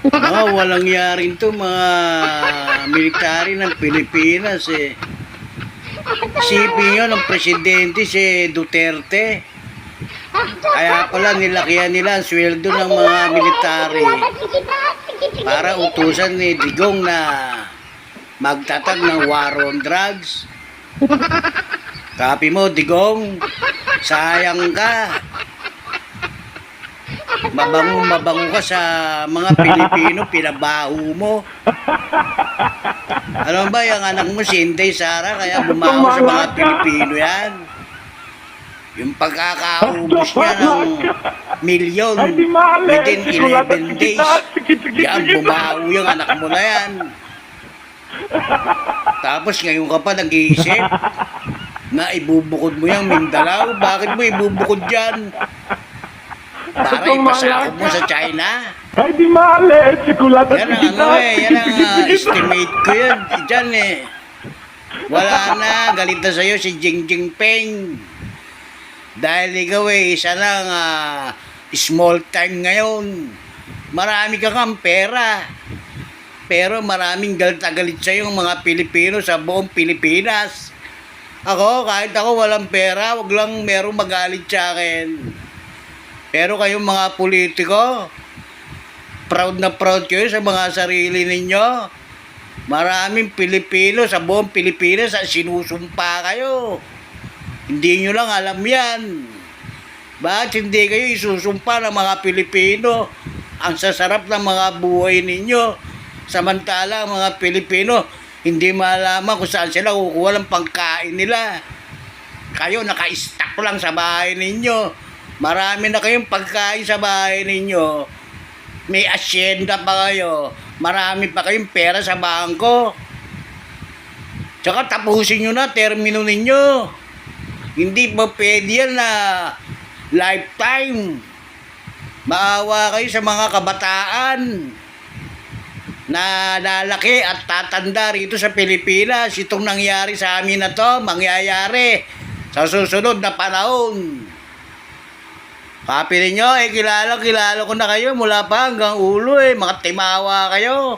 Walang yarin to mga military ng Pilipinas eh. Isipin nyo ng presidente si Duterte. Kaya pala nilakihan nila ang sweldo ng mga military para utusan ni Digong na magtatag ng war on drugs. Kapi mo, Digong, sayang ka. Mabango ka sa mga Pilipino, pinabaho mo. Alam ba, yung anak mo si Inday Sara, kaya bumaho sa mga Pilipino yan. Yung pagkakaubos niya ng milyon within 11 days, yan, bumaho yung anak mo na yan. Tapos ngayon ka pa nag-iisip na ibubukod mo yung Mindanao. Bakit mo ibubukod dyan? Para ipasakop mo sa China? Ay, di mali. Sikulata Yan ang yan ang estimate ko yun. Diyan eh. Wala na, galit na sa'yo si Jing Jinping. Dahil ikaw isa lang small time ngayon. Marami ka kang pera. Pero maraming galit na galit sa'yo yung mga Pilipino sa buong Pilipinas. Ako, kahit ako walang pera, wag lang merong magalit sa akin. Pero kayong mga politiko, proud na proud kayo sa mga sarili ninyo. Maraming Pilipino sa buong Pilipinas ang sinusumpa kayo. Hindi nyo lang alam yan. Bakit hindi kayo isusumpa ng mga Pilipino? Ang sasarap ng mga buhay ninyo. Samantala ang mga Pilipino, hindi malaman kung saan sila kukuha ng pangkain nila. Kayo naka-stack lang sa bahay ninyo. Marami na kayong pagkain sa bahay ninyo. May asyenda pa kayo. Marami pa kayong pera sa bangko. Tsaka tapusin nyo na, termino ninyo. Hindi pa pwede yan na lifetime. Maawa kayo sa mga kabataan na lalaki at tatanda rito sa Pilipinas. Itong nangyari sa amin na to, mangyayari sa susunod na panahon. Kapi ninyo, kilala ko na kayo mula pa hanggang ulo mga timawa kayo.